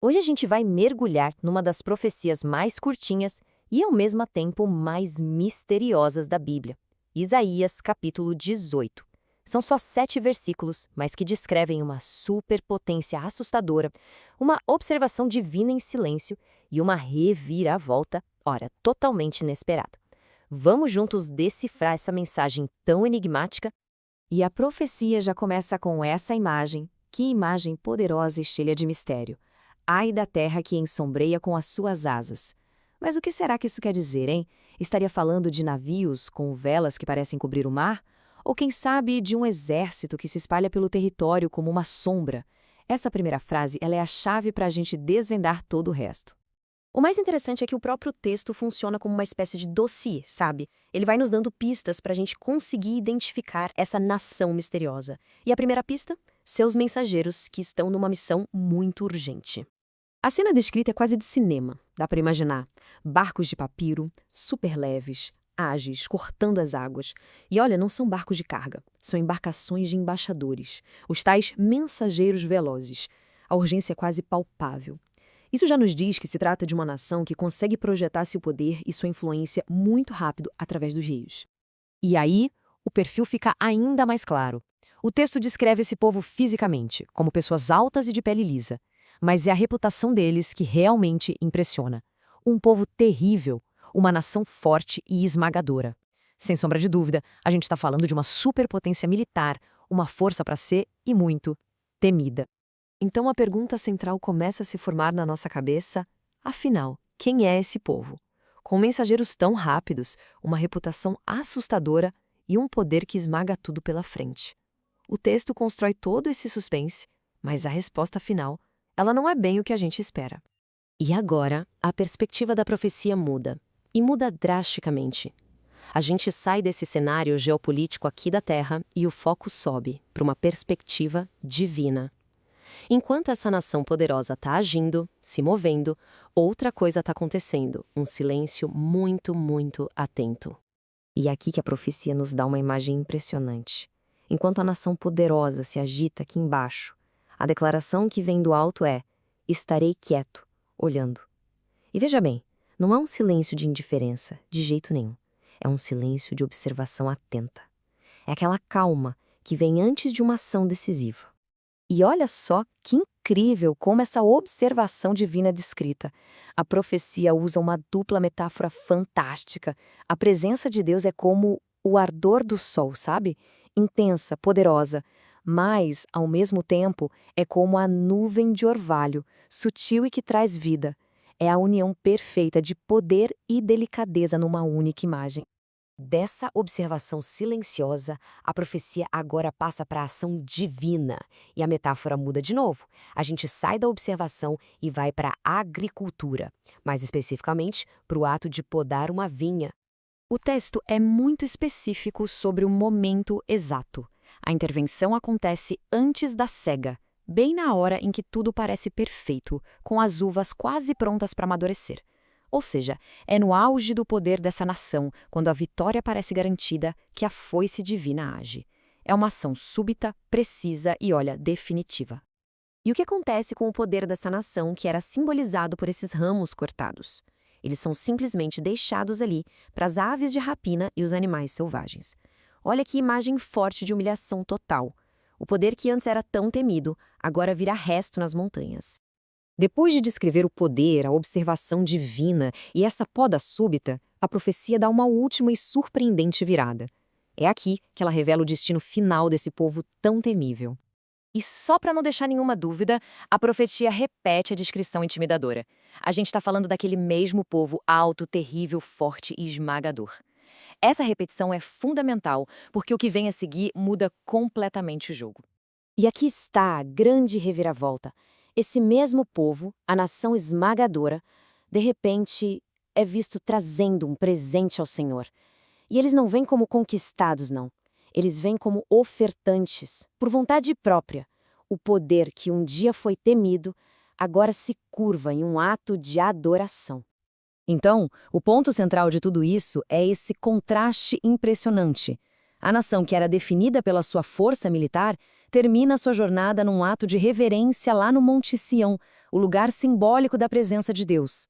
Hoje a gente vai mergulhar numa das profecias mais curtinhas e, ao mesmo tempo, mais misteriosas da Bíblia. Isaías, capítulo 18. São só 7 versículos, mas que descrevem uma superpotência assustadora, uma observação divina em silêncio e uma reviravolta, ora, totalmente inesperada. Vamos juntos decifrar essa mensagem tão enigmática? E a profecia já começa com essa imagem. Que imagem poderosa e cheia de mistério! Ai da terra que ensombreia com as suas asas. Mas o que será que isso quer dizer, hein? Estaria falando de navios com velas que parecem cobrir o mar? Ou quem sabe de um exército que se espalha pelo território como uma sombra? Essa primeira frase ela é a chave para a gente desvendar todo o resto. O mais interessante é que o próprio texto funciona como uma espécie de dossiê, sabe? Ele vai nos dando pistas para a gente conseguir identificar essa nação misteriosa. E a primeira pista? Seus mensageiros, que estão numa missão muito urgente. A cena descrita é quase de cinema, dá para imaginar. Barcos de papiro, super leves, ágeis, cortando as águas. E olha, não são barcos de carga, são embarcações de embaixadores, os tais mensageiros velozes. A urgência é quase palpável. Isso já nos diz que se trata de uma nação que consegue projetar seu poder e sua influência muito rápido através dos rios. E aí, o perfil fica ainda mais claro. O texto descreve esse povo fisicamente, como pessoas altas e de pele lisa. Mas é a reputação deles que realmente impressiona. Um povo terrível, uma nação forte e esmagadora. Sem sombra de dúvida, a gente está falando de uma superpotência militar, uma força para ser, e muito, temida. Então a pergunta central começa a se formar na nossa cabeça: afinal, quem é esse povo? Com mensageiros tão rápidos, uma reputação assustadora e um poder que esmaga tudo pela frente. O texto constrói todo esse suspense, mas a resposta final, ela não é bem o que a gente espera. E agora, a perspectiva da profecia muda, e muda drasticamente. A gente sai desse cenário geopolítico aqui da Terra e o foco sobe para uma perspectiva divina. Enquanto essa nação poderosa está agindo, se movendo, outra coisa está acontecendo, um silêncio muito, muito atento. E é aqui que a profecia nos dá uma imagem impressionante. Enquanto a nação poderosa se agita aqui embaixo, a declaração que vem do alto é: estarei quieto, olhando. E veja bem, não é um silêncio de indiferença, de jeito nenhum. É um silêncio de observação atenta. É aquela calma que vem antes de uma ação decisiva. E olha só que incrível como essa observação divina é descrita. A profecia usa uma dupla metáfora fantástica. A presença de Deus é como o ardor do sol, sabe? Intensa, poderosa, mas, ao mesmo tempo, é como a nuvem de orvalho, sutil e que traz vida. É a união perfeita de poder e delicadeza numa única imagem. Dessa observação silenciosa, a profecia agora passa para a ação divina. E a metáfora muda de novo. A gente sai da observação e vai para a agricultura, mais especificamente para o ato de podar uma vinha. O texto é muito específico sobre o momento exato. A intervenção acontece antes da cega, bem na hora em que tudo parece perfeito, com as uvas quase prontas para amadurecer. Ou seja, é no auge do poder dessa nação, quando a vitória parece garantida, que a foice divina age. É uma ação súbita, precisa e, olha, definitiva. E o que acontece com o poder dessa nação que era simbolizado por esses ramos cortados? Eles são simplesmente deixados ali para as aves de rapina e os animais selvagens. Olha que imagem forte de humilhação total. O poder que antes era tão temido, agora vira resto nas montanhas. Depois de descrever o poder, a observação divina e essa poda súbita, a profecia dá uma última e surpreendente virada. É aqui que ela revela o destino final desse povo tão temível. E só para não deixar nenhuma dúvida, a profecia repete a descrição intimidadora. A gente está falando daquele mesmo povo alto, terrível, forte e esmagador. Essa repetição é fundamental, porque o que vem a seguir muda completamente o jogo. E aqui está a grande reviravolta. Esse mesmo povo, a nação esmagadora, de repente é visto trazendo um presente ao Senhor. E eles não vêm como conquistados, não. Eles vêm como ofertantes, por vontade própria. O poder que um dia foi temido, agora se curva em um ato de adoração. Então, o ponto central de tudo isso é esse contraste impressionante. A nação que era definida pela sua força militar, termina sua jornada num ato de reverência lá no Monte Sião, o lugar simbólico da presença de Deus.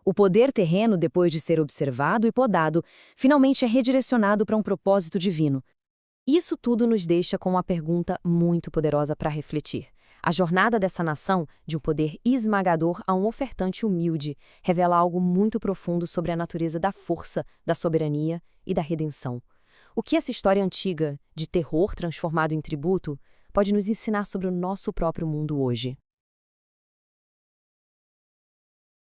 O poder terreno, depois de ser observado e podado, finalmente é redirecionado para um propósito divino. Isso tudo nos deixa com uma pergunta muito poderosa para refletir. A jornada dessa nação, de um poder esmagador a um ofertante humilde, revela algo muito profundo sobre a natureza da força, da soberania e da redenção. O que essa história antiga, de terror transformado em tributo, pode nos ensinar sobre o nosso próprio mundo hoje?